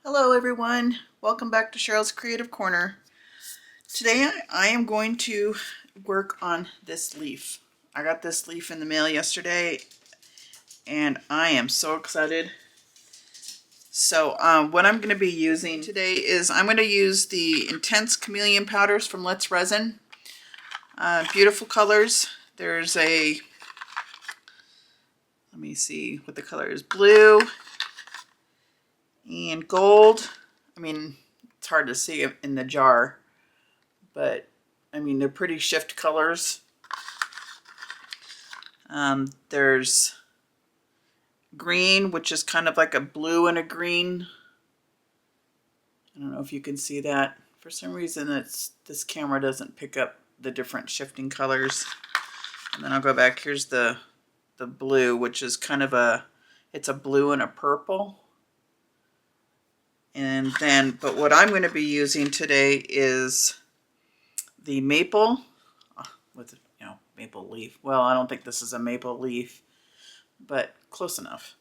Hello everyone, welcome back to Cheryl's Creative Corner. Today I am going to work on this leaf. I got this leaf in the mail yesterday and I am so excited. So what I'm going to be using today is I'm going to use the Intense Chameleon powders from Let's Resin. Beautiful colors. There's let me see what the color is, blue and gold. I mean, it's hard to see in the jar, but I mean, they're pretty shift colors. There's green, which is kind of like a blue and a green. I don't know if you can see that. For some reason, this camera doesn't pick up the different shifting colors. And then I'll go back. Here's the blue, which is kind of it's a blue and a purple. And then, but what I'm going to be using today is the maple with, maple leaf. Well, I don't think this is a maple leaf, but close enough.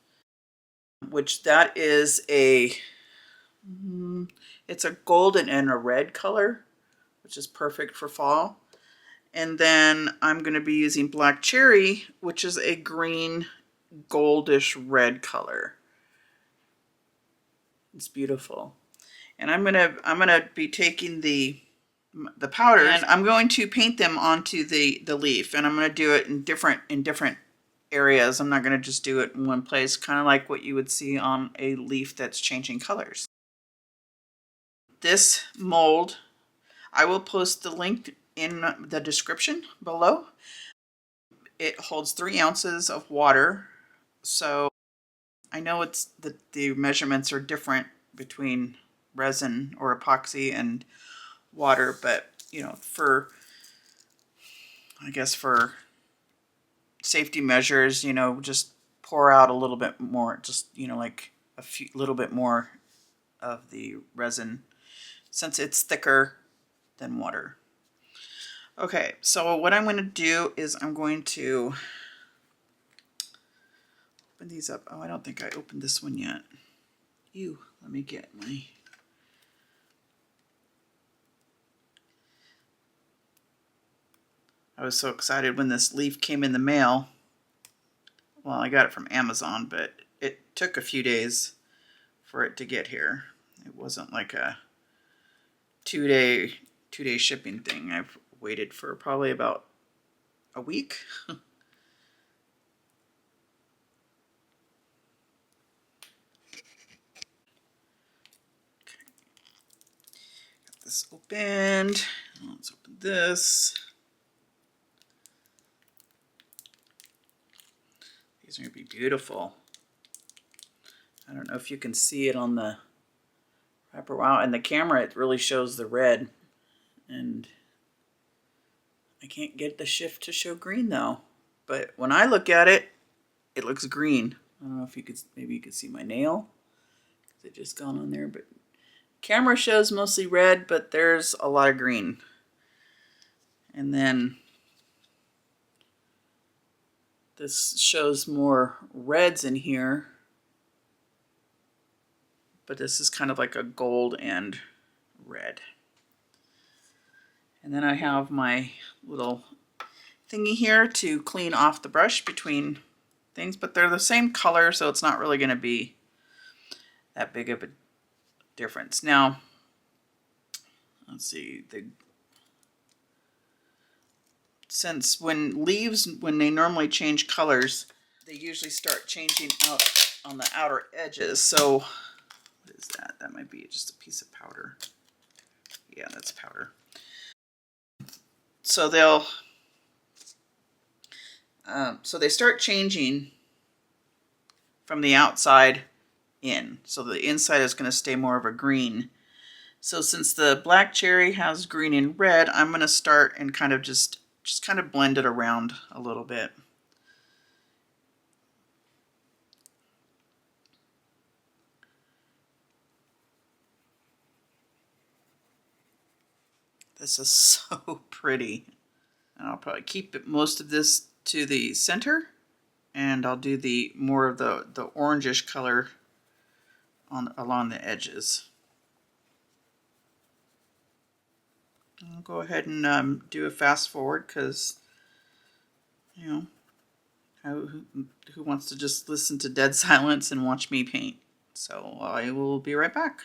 Which that is it's a golden and a red color, which is perfect for fall. And then I'm going to be using black cherry, which is a green goldish red color. It's beautiful. And I'm gonna be taking the powders and I'm going to paint them onto the leaf, and I'm going to do it in different areas. I'm not going to just do it in one place, kind of like what you would see on a leaf that's changing colors. This mold, I will post the link in the description below. It holds 3 ounces of water, so I know it's the measurements are different between resin or epoxy and water, but I guess for safety measures, just pour out a little bit more, just like a little bit more of the resin, since it's thicker than water. Okay, so what I'm going to do is I'm going to open these up. Oh, I don't think I opened this one yet. Ew, let me get my... I was so excited when this leaf came in the mail. Well, I got it from Amazon, but it took a few days for it to get here. It wasn't like a two-day shipping thing. I've waited for probably about a week. Okay. Got this opened. Let's open this. These are going to be beautiful. I don't know if you can see it on the wrapper. Wow, and the camera, it really shows the red. And I can't get the shift to show green though. But when I look at it, it looks green. I don't know if you could, maybe you could see my nail, because it just gone on there, but camera shows mostly red, but there's a lot of green. And then this shows more reds in here, but this is kind of like a gold and red. And then I have my little thingy here to clean off the brush between things, but they're the same color, so it's not really going to be that big of a difference. Now, let's see, since when leaves, when they normally change colors, they usually start changing out on the outer edges. So what is that? That might be just a piece of powder. Yeah, that's powder. So they start changing from the outside in. So the inside is going to stay more of a green. So since the black cherry has green and red, I'm going to start and kind of just kind of blend it around a little bit. This is so pretty. And I'll probably keep most of this to the center, and I'll do more of the orangish color along the edges. I'll go ahead and do a fast forward because, you know, who wants to just listen to dead silence and watch me paint? So I will be right back.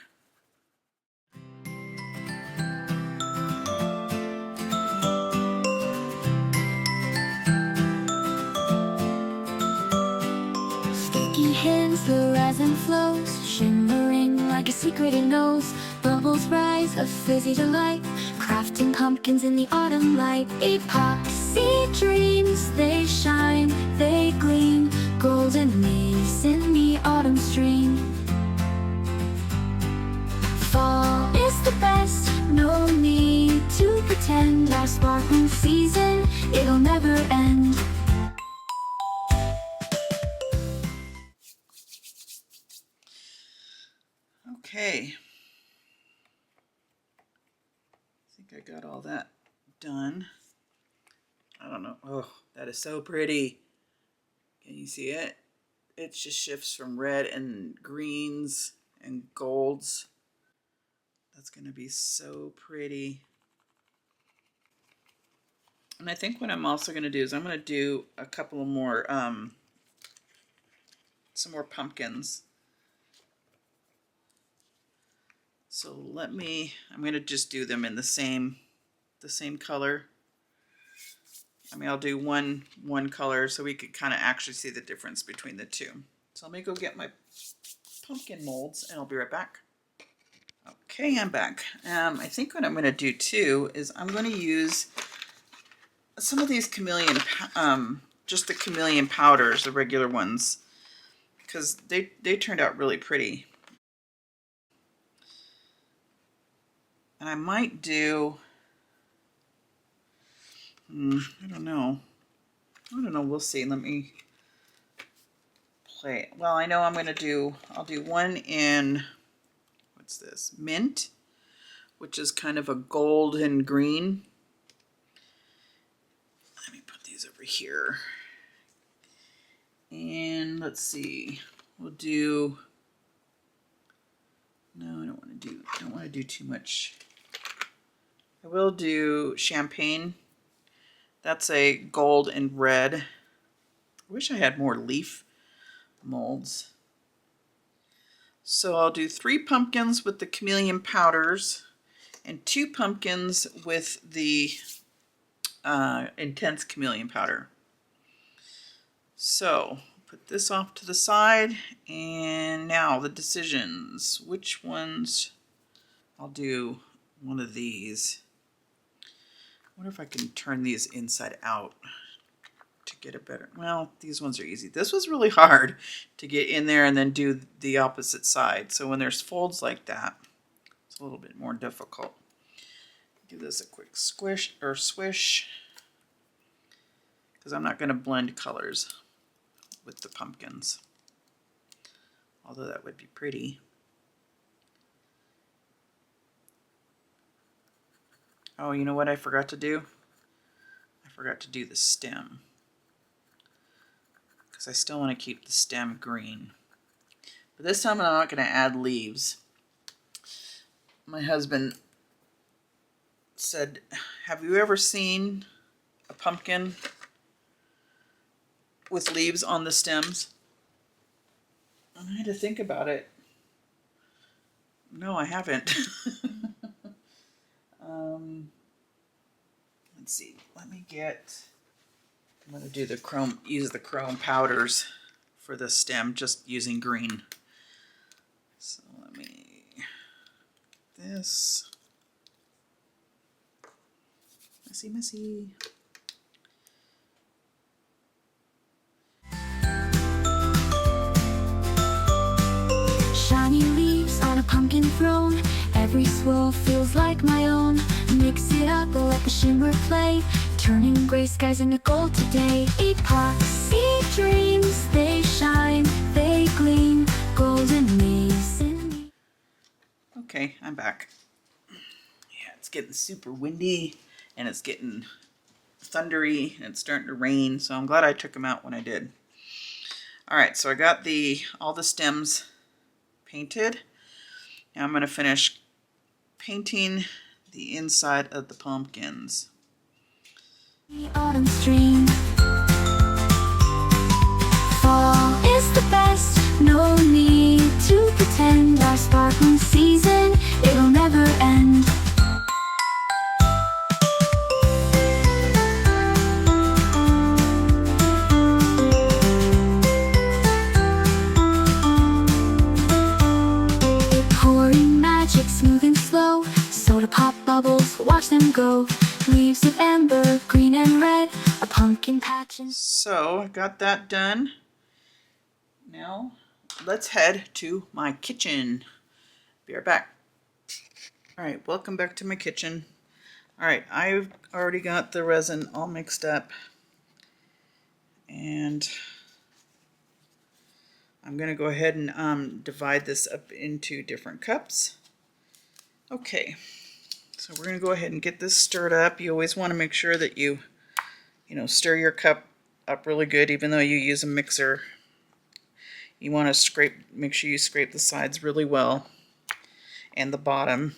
Sticky hands, the resin flows, shimmering like a secret it knows. Bubbles rise, a fizzy delight, crafting pumpkins in the autumn light. Epoxy dreams, they shine, they gleam, golden leaves in the autumn stream. Fall is the best, no need to pretend. Our sparkling season, it'll never end. Okay. I think I got all that done. I don't know. Oh, that is so pretty. Can you see it? It just shifts from red and greens and golds. That's going to be so pretty. And I think what I'm also going to do is I'm going to do a couple more, some more pumpkins. So I'm going to just do them in the same color. I mean, I'll do one color so we could kind of actually see the difference between the two. So let me go get my pumpkin molds and I'll be right back. Okay, I'm back. I think what I'm going to do too is I'm going to use some of these chameleon, just the chameleon powders, the regular ones, because they turned out really pretty. And I might do, I don't know, we'll see. Let me play. Well, I know I'll do one in, what's this, mint, which is kind of a gold and green. Let me put these over here. And let's see, we'll do, no, I don't want to do too much. I will do champagne. That's a gold and red. I wish I had more leaf molds. So I'll do 3 pumpkins with the chameleon powders and 2 pumpkins with the intense chameleon powder. So put this off to the side, and now the decisions. Which ones? I'll do one of these. I wonder if I can turn these inside out to get a better, well, these ones are easy. This was really hard to get in there and then do the opposite side. So when there's folds like that, it's a little bit more difficult. Give this a quick squish or swish, because I'm not going to blend colors with the pumpkins, although that would be pretty. Oh, you know what I forgot to do? I forgot to do the stem, because I still want to keep the stem green. But this time I'm not going to add leaves. My husband said, have you ever seen a pumpkin with leaves on the stems? And I had to think about it. No, I haven't. Let's see. Let me get. I'm going to do the chrome. Use the chrome powders for the stem, just using green. So let me. This. Messy, messy. Shiny leaves on a pumpkin throne, every swirl feels like my own. Mix it up, let the shimmer play, turning gray skies into gold today. Epoxy dreams, they shine, they gleam, golden leaves in me. Okay, I'm back. Yeah, it's getting super windy and it's getting thundery and it's starting to rain, so I'm glad I took them out when I did. All right, so I got all the stems painted. Now I'm going to finish painting the inside of the pumpkins. The autumn stream. Fall is the best, no need to pretend. Our sparkling season, it'll never end. Pouring magic, smooth and slow, soda pop bubbles, watch them go. Leaves of amber, green and red, a pumpkin patch. So I got that done. Now let's head to my kitchen. Be right back. All right, welcome back to my kitchen. All right, I've already got the resin all mixed up, and I'm gonna go ahead and divide this up into different cups. Okay, so we're gonna go ahead and get this stirred up. You always want to make sure that you stir your cup up really good, even though you use a mixer. You want to make sure you scrape the sides really well and the bottom.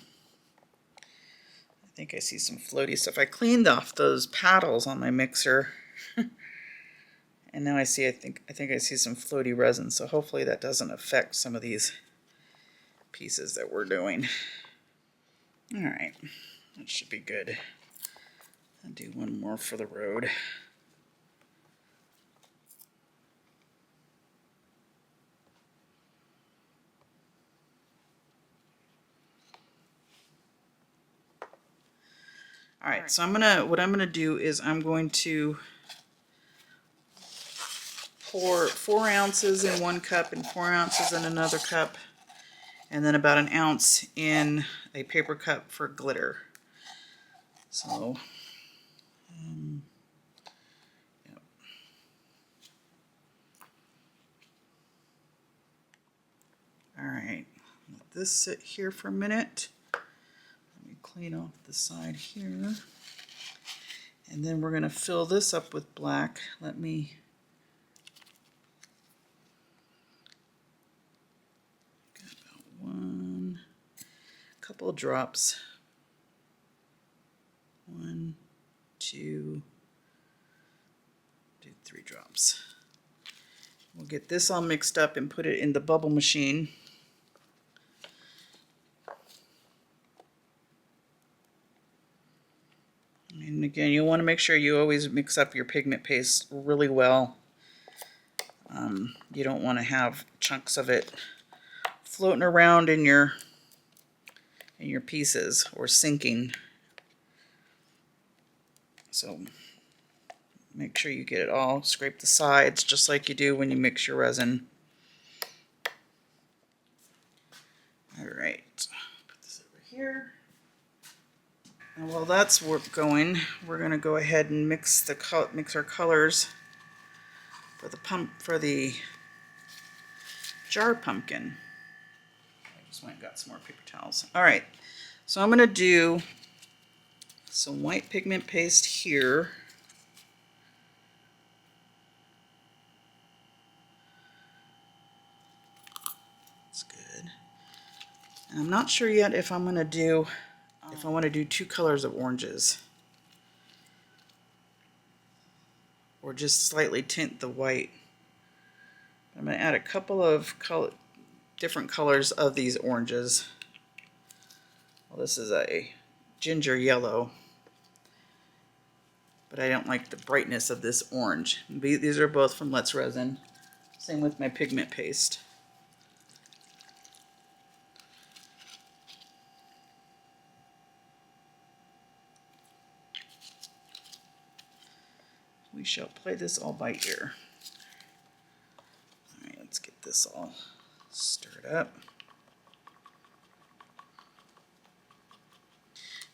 I think I see some floaty stuff. I cleaned off those paddles on my mixer. And now I think I see some floaty resin, so hopefully that doesn't affect some of these pieces that we're doing. All right, that should be good. I'll do one more for the road. All right, so what I'm gonna do is I'm going to pour 4 ounces in one cup and 4 ounces in another cup, and then about 1 ounce in a paper cup for glitter. So, yep. All right, let this sit here for a minute. Let me clean off the side here. And then we're going to fill this up with black. Let me get about couple of drops. 1, 2, 3 drops. We'll get this all mixed up and put it in the bubble machine. And again, you want to make sure you always mix up your pigment paste really well. You don't want to have chunks of it floating around in your pieces or sinking. So make sure you get it all. Scrape the sides just like you do when you mix your resin. All right, put this over here. And while that's going, we're going to go ahead and mix our colors for the jar pumpkin. I just went and got some more paper towels. All right, so I'm going to do some white pigment paste here. That's good. And I'm not sure yet if I'm going to do if I want to do 2 colors of oranges, or just slightly tint the white. I'm going to add a couple of different colors of these oranges. Well, this is a ginger yellow, but I don't like the brightness of this orange. These are both from Let's Resin. Same with my pigment paste. We shall play this all by ear. All right, let's get this all stirred up.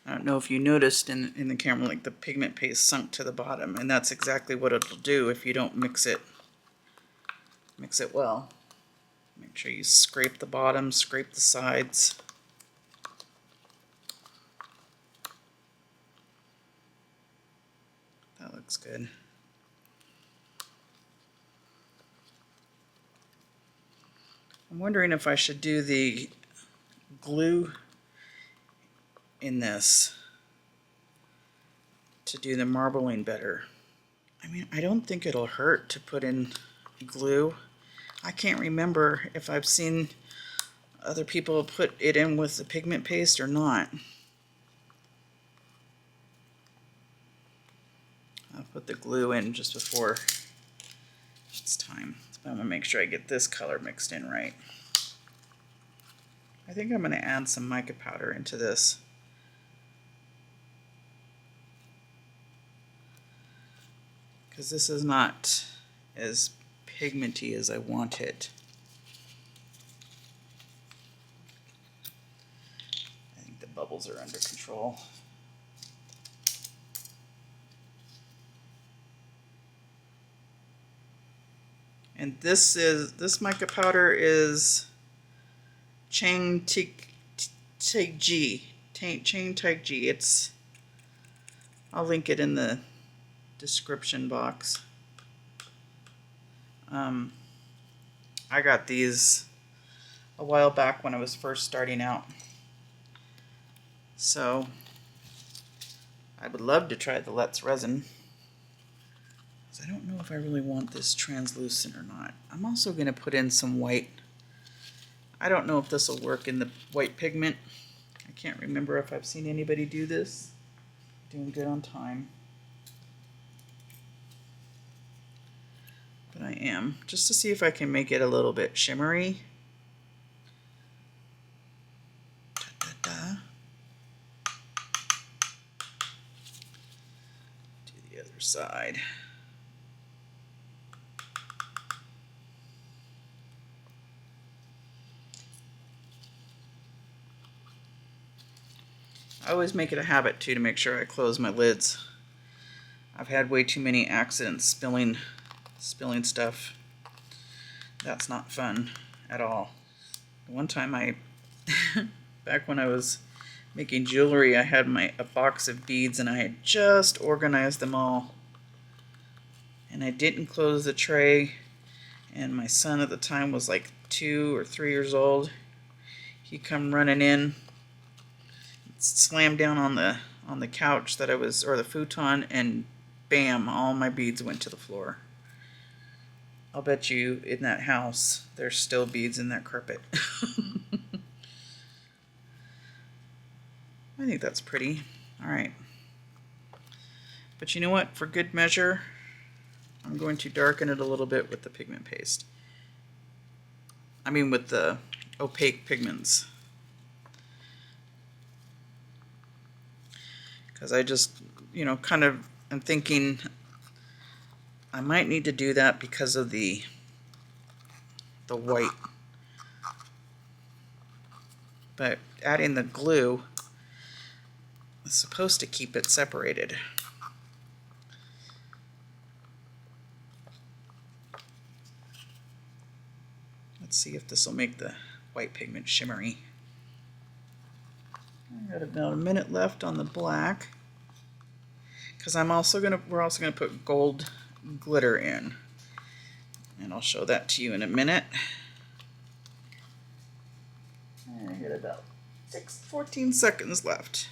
I don't know if you noticed in the camera, like the pigment paste sunk to the bottom, and that's exactly what it'll do if you don't mix it well. Make sure you scrape the bottom, scrape the sides. That looks good. I'm wondering if I should do the glue in this to do the marbling better. I mean, I don't think it'll hurt to put in glue. I can't remember if I've seen other people put it in with the pigment paste or not. I'll put the glue in just before it's time. I'm gonna make sure I get this color mixed in right. I think I'm gonna add some mica powder into this. Because this is not as pigmenty as I want it. I think the bubbles are under control. And this mica powder is Chang Taeg G. Chang Taeg G. I'll link it in the description box. I got these a while back when I was first starting out. So I would love to try the Let's Resin. I don't know if I really want this translucent or not. I'm also going to put in some white. I don't know if this will work in the white pigment. I can't remember if I've seen anybody do this. Doing good on time. But I am, just to see if I can make it a little bit shimmery. Da-da-da. Do the other side. I always make it a habit too to make sure I close my lids. I've had way too many accidents spilling stuff. That's not fun at all. One time back when I was making jewelry, I had a box of beads and I had just organized them all. And I didn't close the tray, and my son at the time was like 2 or 3 years old. He come running in, slammed down on the couch that I was, or the futon, and bam, all my beads went to the floor. I'll bet you in that house there's still beads in that carpet. I think that's pretty. All right. But you know what? For good measure, I'm going to darken it a little bit with the pigment paste. I mean with the opaque pigments. Because I just, kind of am thinking I might need to do that because of the white. But adding the glue is supposed to keep it separated. Let's see if this will make the white pigment shimmery. I got about a minute left on the black, because we're also gonna put gold glitter in, and I'll show that to you in a minute. I got about 14 seconds left,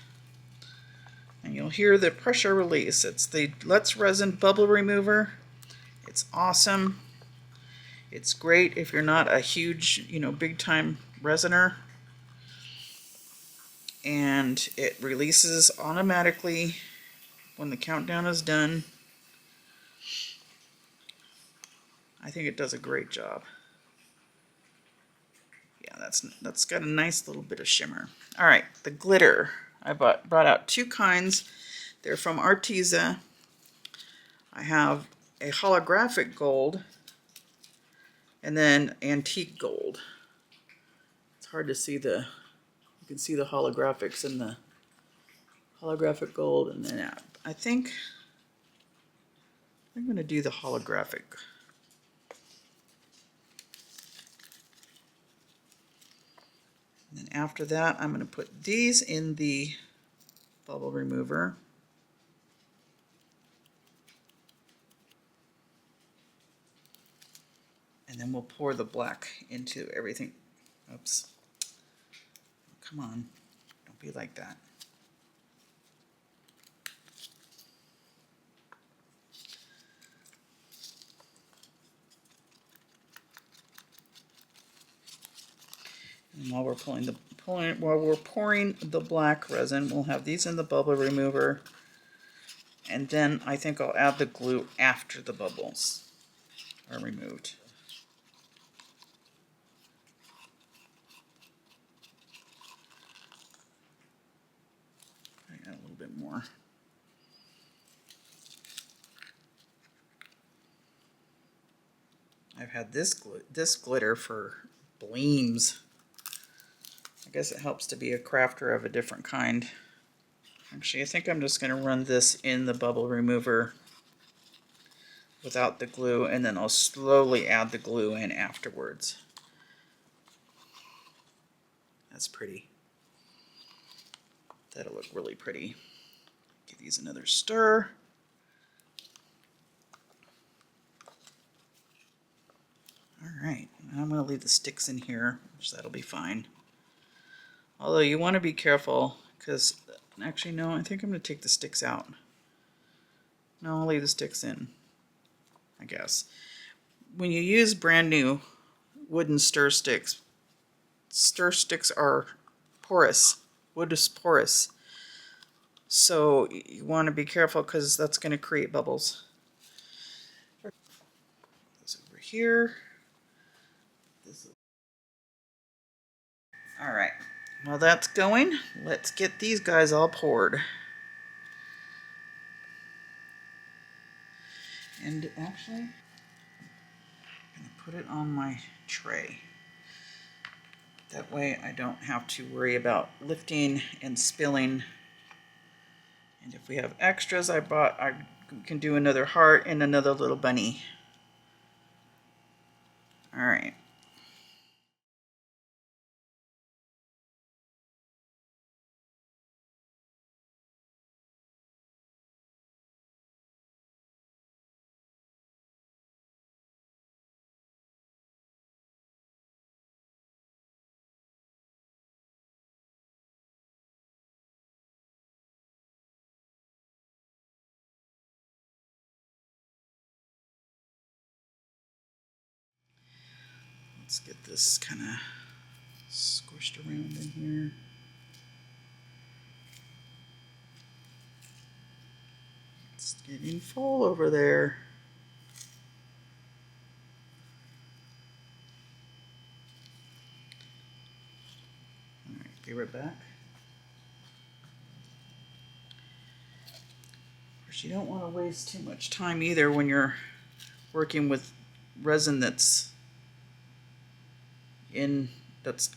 and you'll hear the pressure release. It's the Let's Resin bubble remover. It's awesome. It's great if you're not a huge, big time resiner. And it releases automatically when the countdown is done. I think it does a great job. Yeah, that's got a nice little bit of shimmer. All right, the glitter. I brought out 2 kinds. They're from Arteza. I have a holographic gold and then antique gold. It's hard to see you can see the holographics in the holographic gold, and then I think I'm going to do the holographic. And then after that, I'm going to put these in the bubble remover. And then we'll pour the black into everything. Oops. Come on, don't be like that. And while we're pouring the black resin, we'll have these in the bubble remover, and then I think I'll add the glue after the bubbles are removed. I got a little bit more. I've had this glitter for bleems. I guess it helps to be a crafter of a different kind. Actually, I think I'm just going to run this in the bubble remover without the glue, and then I'll slowly add the glue in afterwards. That's pretty. That'll look really pretty. Give these another stir. Alright, I'm going to leave the sticks in here, which that'll be fine. Although you want to be careful, because, actually no, I think I'm going to take the sticks out. No, I'll leave the sticks in, I guess. When you use brand new wooden stir sticks are porous. Wood is porous. So you want to be careful because that's going to create bubbles. This over here. Alright, while that's going, let's get these guys all poured. And actually, I'm going to put it on my tray. That way I don't have to worry about lifting and spilling. And if we have extras I can do another heart and another little bunny. Alright. Let's get this kind of squished around in here. It's getting full over there. Alright, be right back. Of course, you don't want to waste too much time either when you're working with resin that's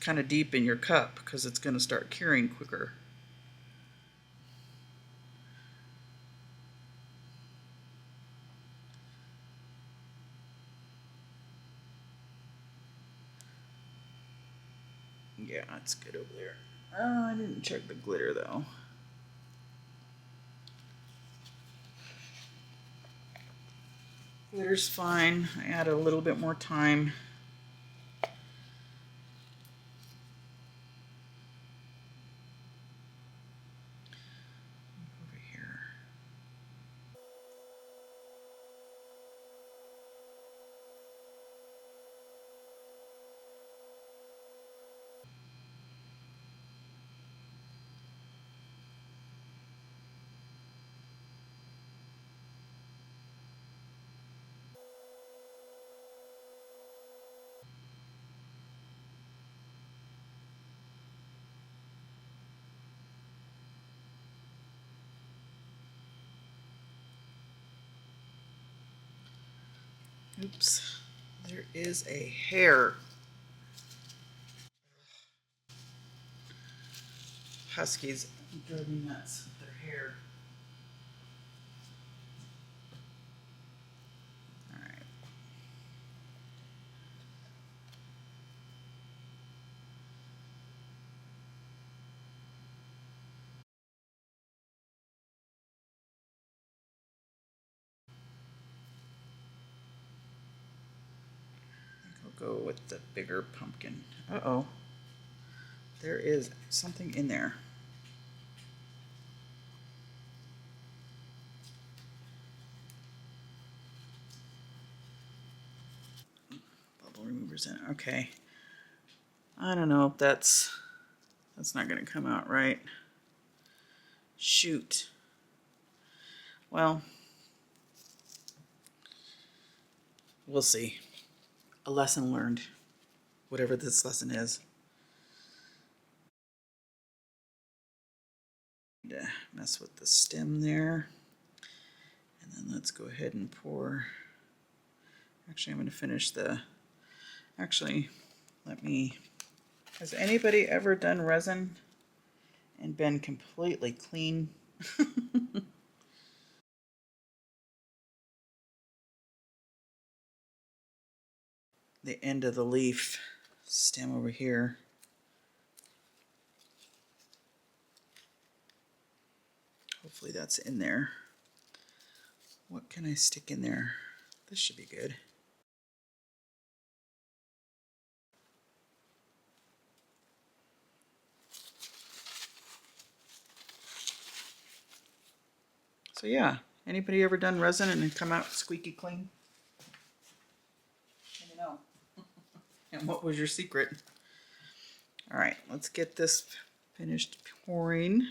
kind of deep in your cup, because it's going to start curing quicker. Yeah, it's good over there. Oh, I didn't check the glitter though. Glitter's fine. I add a little bit more time. Over here. Oops, there is a hair. Huskies drive me nuts with their hair. Alright. I think I'll go with the bigger pumpkin. Uh-oh. There is something in there. Bubble removers in it. Okay. I don't know if that's not going to come out right. Shoot. Well, we'll see. A lesson learned, whatever this lesson is. Mess with the stem there. And then let's go ahead and pour. Actually, I'm going to finish the. Actually, let me. Has anybody ever done resin and been completely clean? The end of the leaf stem over here. Hopefully that's in there. What can I stick in there? This should be good. So yeah, anybody ever done resin and come out squeaky clean? Let me know. And what was your secret? All right, let's get this finished pouring.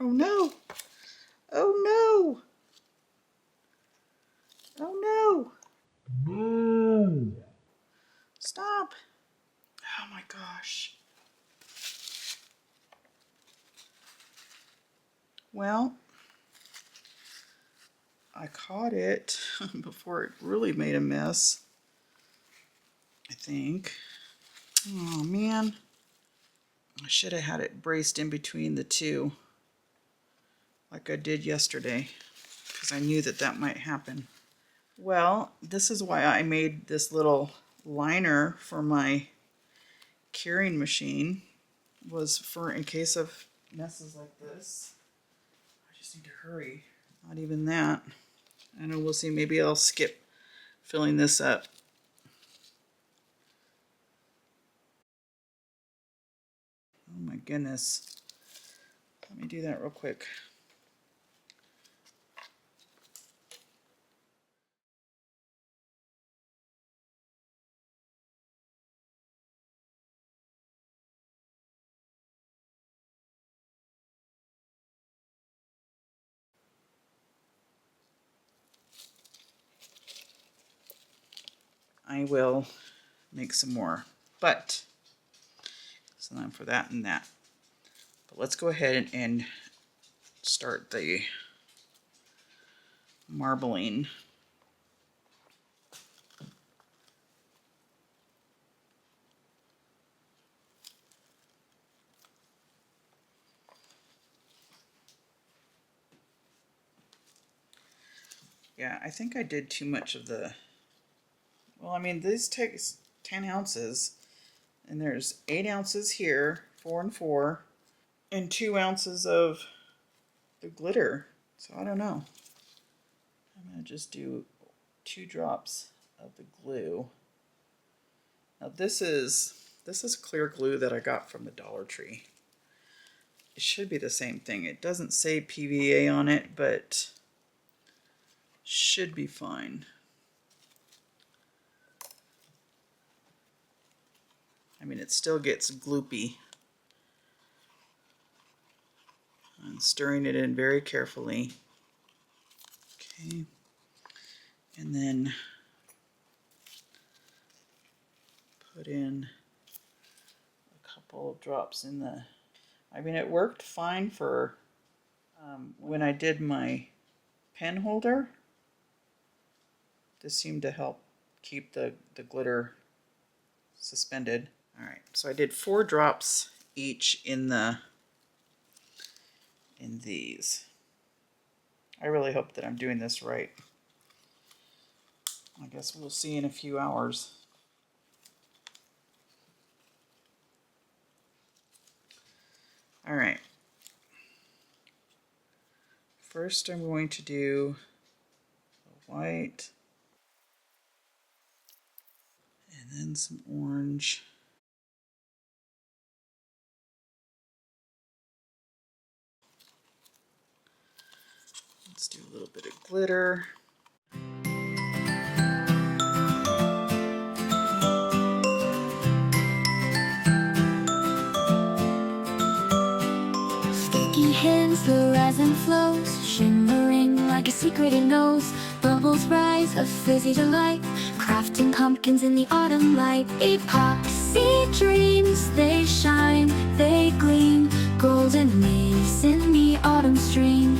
Oh no! Oh no! Oh no! No! Stop! Oh my gosh. Well, I caught it before it really made a mess, I think. Oh man. I should have had it braced in between the two like I did yesterday because I knew that that might happen. Well, this is why I made this little liner for my curing machine, was for in case of messes like this. I just need to hurry. Not even that. I know, we'll see. Maybe I'll skip filling this up. Oh my goodness. Let me do that real quick. I will make some more, but so I'm for that and that. But let's go ahead and start the marbling. Yeah, I think I did too much of the, well, I mean, this takes 10 ounces, and there's 8 ounces here, 4 and 4, and 2 ounces of the glitter. So I don't know. I'm going to just do 2 drops of the glue. Now this is clear glue that I got from the Dollar Tree. It should be the same thing. It doesn't say PVA on it, but should be fine. I mean, it still gets gloopy. I'm stirring it in very carefully. Okay. And then put in a couple of drops in the, I mean, it worked fine for when I did my pen holder. This seemed to help keep the glitter suspended. All right, so I did 4 drops each in these. I really hope that I'm doing this right. I guess we'll see in a few hours. All right. First I'm going to do white. And then some orange. Let's do a little bit of glitter. Sticky hands, the resin flows, shimmering like a secret it knows. Bubbles rise, a fizzy delight, crafting pumpkins in the autumn light. Epoxy dreams, they shine, they gleam, golden leaves in the autumn stream.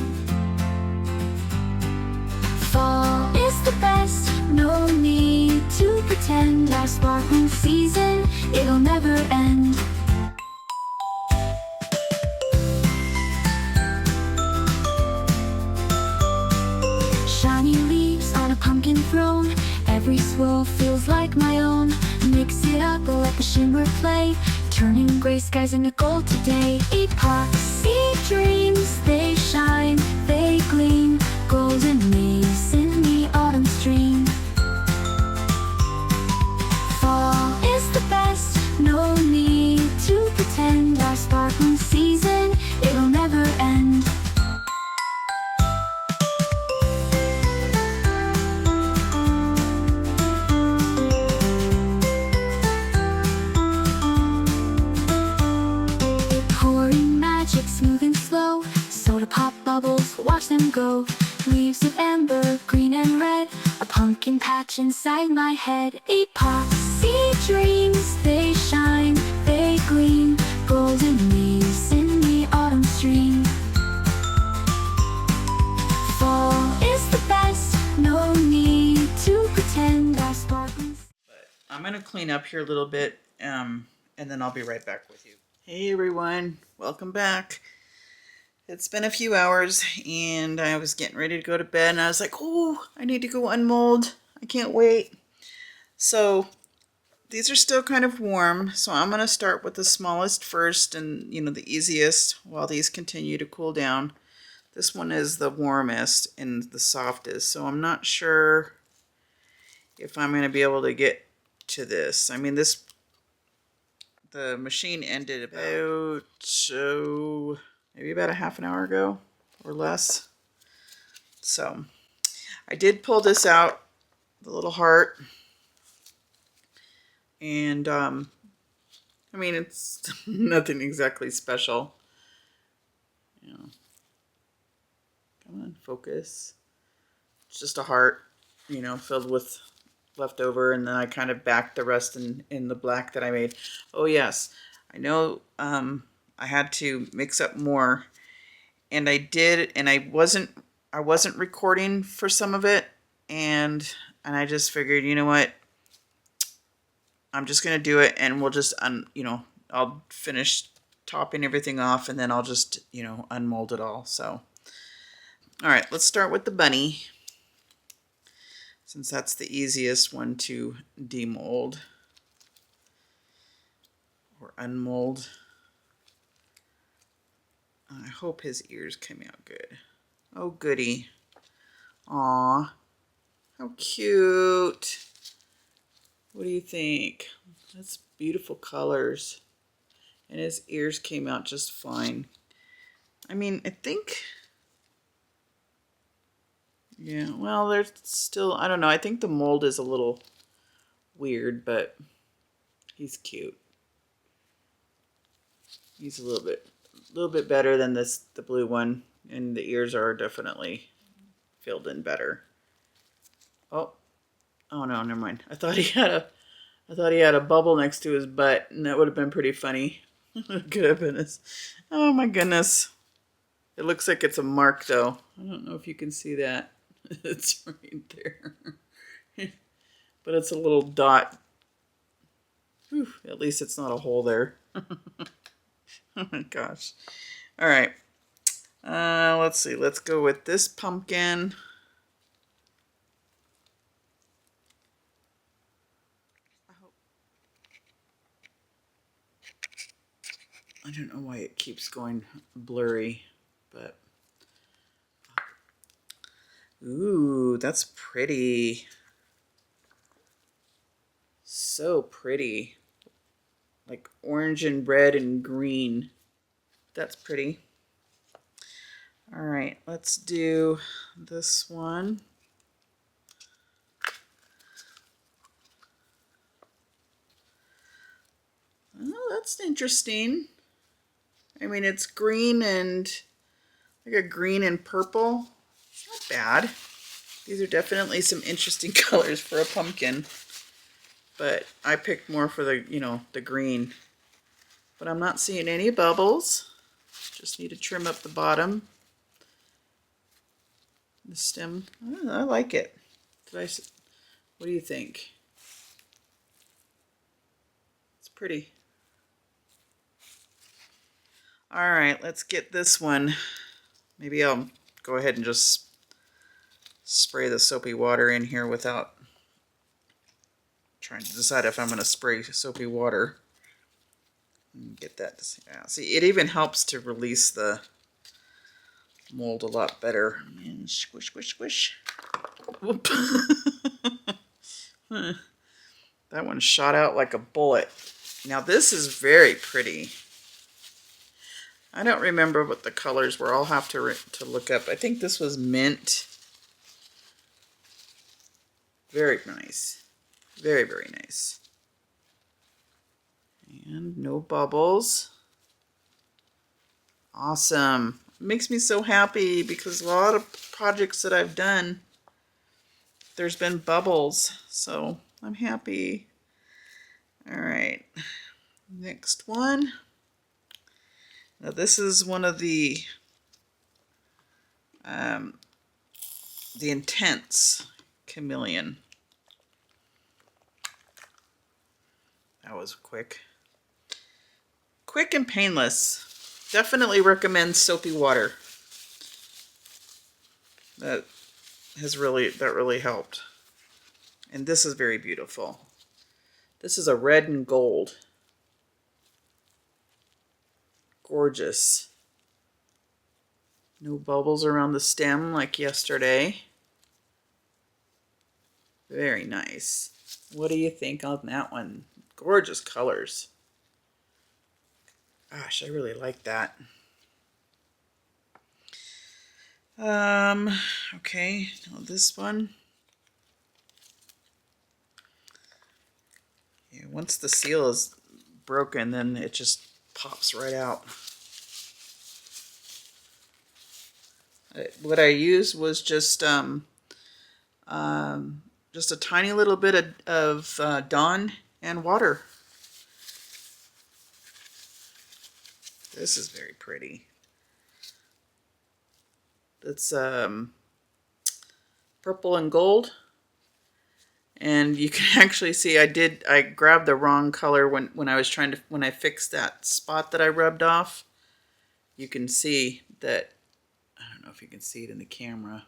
Fall is the best, no need to pretend. Our sparkling season, it'll never end. Shiny leaves on a pumpkin throne, every swirl feels like my own. Mix it up, let the shimmer play, turning gray skies into gold today. Epoxy dreams, they shine, they gleam, golden leaves in the autumn stream. Fall is the best, no need to pretend. Our sparkling season, it'll never end. Pouring magic smooth and slow, soda pop bubbles, watch them go. Leaves of amber, green and red, a pumpkin patch inside my head. Epoxy dreams, they shine, they gleam, golden leaves in the autumn stream. Fall is the best, no need to pretend. Our sparkling. I'm going to clean up here a little bit, and then I'll be right back with you. Hey everyone, welcome back. It's been a few hours and I was getting ready to go to bed and I was like, oh, I need to go unmold. I can't wait. So these are still kind of warm, so I'm going to start with the smallest first and, the easiest while these continue to cool down. This one is the warmest and the softest, so I'm not sure if I'm going to be able to get to this. I mean, the machine ended about, maybe about a half an hour ago or less. So I did pull this out, the little heart. And, I mean, it's nothing exactly special. Come on, focus. It's just a heart, filled with leftover, and then I kind of backed the rest in the black that I made. Oh yes, I know I had to mix up more, and I did, and I wasn't recording for some of it, and I just figured, you know what, I'm just gonna do it, and we'll just I'll finish topping everything off, and then I'll just unmold it all. So all right, let's start with the bunny, since that's the easiest one to demold or unmold. I hope his ears came out good. Oh, goody. Aw, how cute. What do you think? That's beautiful colors. And his ears came out just fine. I mean, I think, yeah, well, there's still, I don't know. I think the mold is a little weird, but he's cute. He's a little bit better than the blue one, and the ears are definitely filled in better. Oh no, never mind. I thought he had a bubble next to his butt, and that would have been pretty funny. Goodness. Oh my goodness. It looks like it's a mark though. I don't know if you can see that. It's right there. But it's a little dot. Whew, at least it's not a hole there. Oh my gosh. All right. Let's see. Let's go with this pumpkin. I don't know why it keeps going blurry, but Ooh, that's pretty. So pretty. Like orange and red and green. That's pretty. All right, let's do this one. Oh, that's interesting. I mean, it's green and like a green and purple. Not bad. These are definitely some interesting colors for a pumpkin. But I picked more for the, the green. But I'm not seeing any bubbles. Just need to trim up the bottom. The stem. Oh, I like it. What do you think? It's pretty. All right, let's get this one. Maybe I'll go ahead and just spray the soapy water in here without trying to decide if I'm going to spray soapy water. Get that. Yeah, see, it even helps to release the mold a lot better. And squish, squish, squish. Whoop. That one shot out like a bullet. Now this is very pretty. I don't remember what the colors were. I'll have to look up. I think this was mint. Very nice. Very, very nice. And no bubbles. Awesome. It makes me so happy because a lot of projects that I've done, there's been bubbles. So I'm happy. All right. Next one. Now this is one of the Intense Chameleon. That was quick. Quick and painless. Definitely recommend soapy water. That really helped. And this is very beautiful. This is a red and gold. Gorgeous. No bubbles around the stem like yesterday. Very nice. What do you think on that one? Gorgeous colors. Gosh, I really like that. Okay, now this one. Yeah, once the seal is broken, then it just pops right out. What I used was just a tiny little bit of Dawn and water. This is very pretty. It's purple and gold. And you can actually see I grabbed the wrong color when I fixed that spot that I rubbed off. You can see that, I don't know if you can see it in the camera.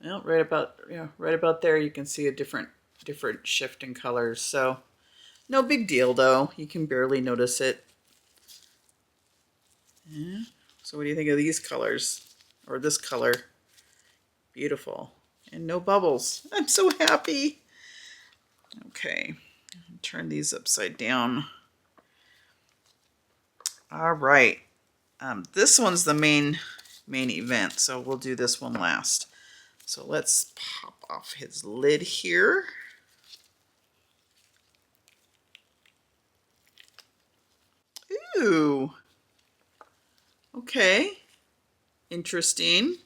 Well, right about there you can see a different shift in colors. So no big deal though. You can barely notice it. Yeah. So what do you think of these colors? Or this color? Beautiful. And no bubbles. I'm so happy. Okay, turn these upside down. All right, this one's the main event, so we'll do this one last. So let's pop off his lid here. Ooh. Okay. Interesting.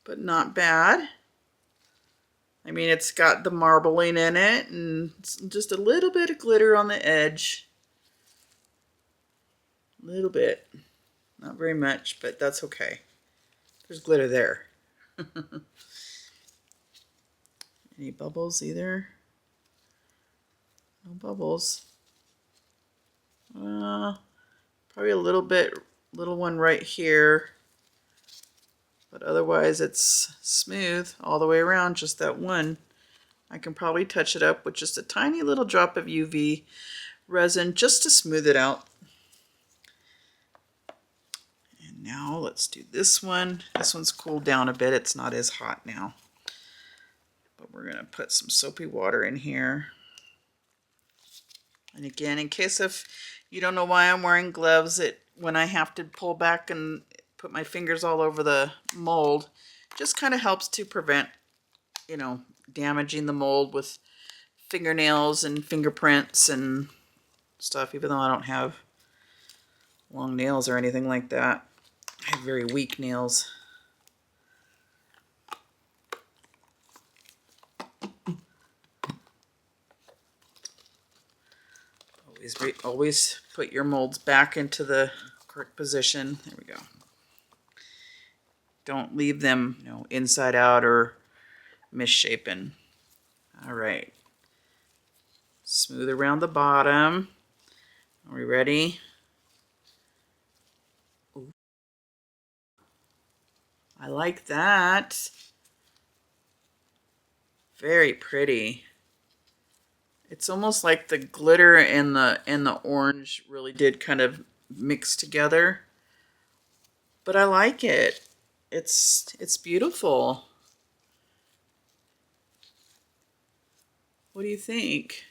But not bad. I mean, it's got the marbling in it and just a little bit of glitter on the edge. A little bit. Not very much, but that's okay. There's glitter there. Any bubbles either? No bubbles. Probably a little one right here. But otherwise it's smooth all the way around, just that one. I can probably touch it up with just a tiny little drop of UV resin just to smooth it out. And Now let's do this one. This one's cooled down a bit. It's not as hot now. But we're going to put some soapy water in here. And again, in case if you don't know why I'm wearing gloves, when I have to pull back and put my fingers all over the mold, just kind of helps to prevent, you know, damaging the mold with fingernails and fingerprints and stuff, even though I don't have long nails or anything like that. I have very weak nails. Always put your molds back into the correct position. There we go. Don't leave them, you know, inside out or misshapen. All right. Smooth around the bottom. Are we ready? Ooh. I like that. Very pretty. It's almost like the glitter and the orange really did kind of mix together. But I like it. It's beautiful. What do you think?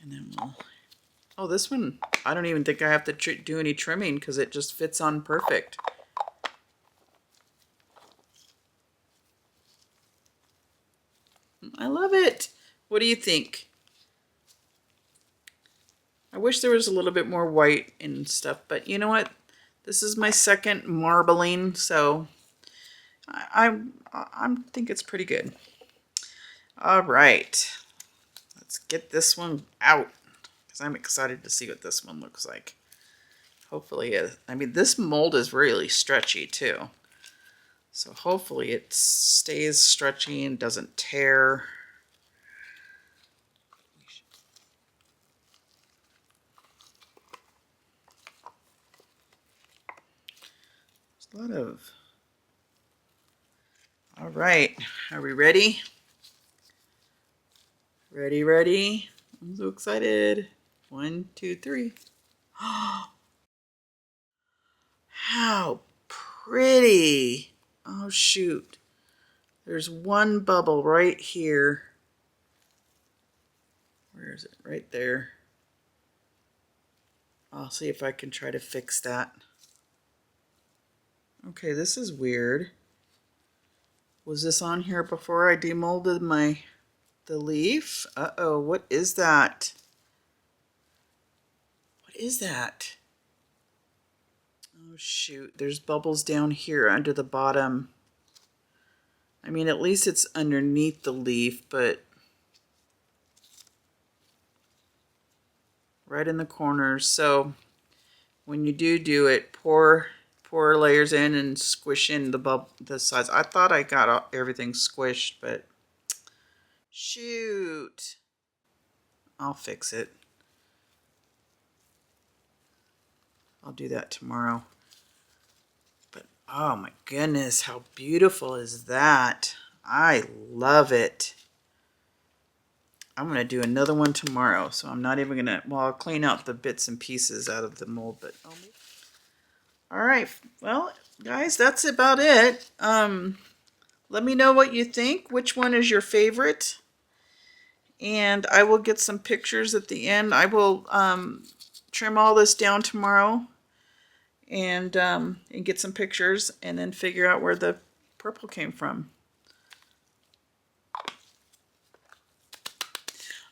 And then oh, this one, I don't even think I have to do any trimming because it just fits on perfect. I love it. What do you think? I wish there was a little bit more white and stuff, but you know what? This is my second marbling, so I think it's pretty good. All right, let's get this one out because I'm excited to see what this one looks like. Hopefully, I mean, this mold is really stretchy too. So hopefully it stays stretchy and doesn't tear. There's a lot of... All right, are we ready? Ready, ready? I'm so excited. 1, 2, 3. How pretty. Oh, shoot. There's one bubble right here. Where is it? Right there. I'll see if I can try to fix that. Okay, this is weird. Was this on here before I demolded the leaf? Uh-oh, what is that? What is that? Oh shoot, there's bubbles down here under the bottom. I mean, at least it's underneath the leaf, but right in the corners. So when you do it, pour layers in and squish in the sides. I thought I got everything squished, but shoot. I'll fix it. I'll do that tomorrow. But oh my goodness, how beautiful is that? I love it. I'm going to do another one tomorrow, so I'm not even going to, well, I'll clean out the bits and pieces out of the mold, but all right, well, guys, that's about it. Let me know what you think. Which one is your favorite? And I will get some pictures at the end. I will trim all this down tomorrow and get some pictures and then figure out where the purple came from.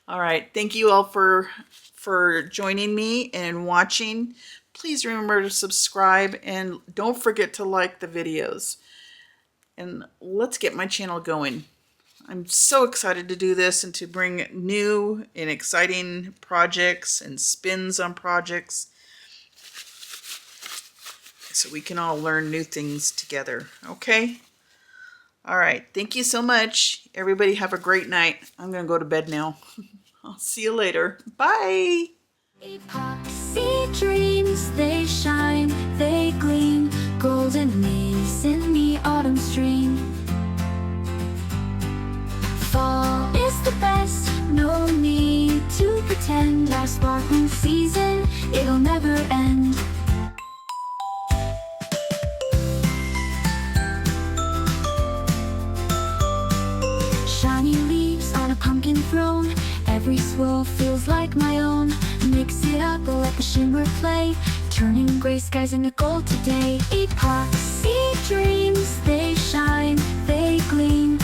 All right, thank you all for joining me and watching. Please remember to subscribe and don't forget to like the videos. And let's get my channel going. I'm so excited to do this and to bring new and exciting projects and spins on projects so we can all learn new things together, okay? All right, thank you so much. Everybody have a great night. I'm gonna go to bed now. I'll see you later. Bye. Epoxy dreams, they shine, they gleam, golden leaves in the autumn stream. Fall is the best, no need to never end. Shiny leaves on a pumpkin throne, every swirl feels like my own. Mix it up, let the shimmer play, turning gray skies into gold today. Epochs, see dreams, they shine, they gleam,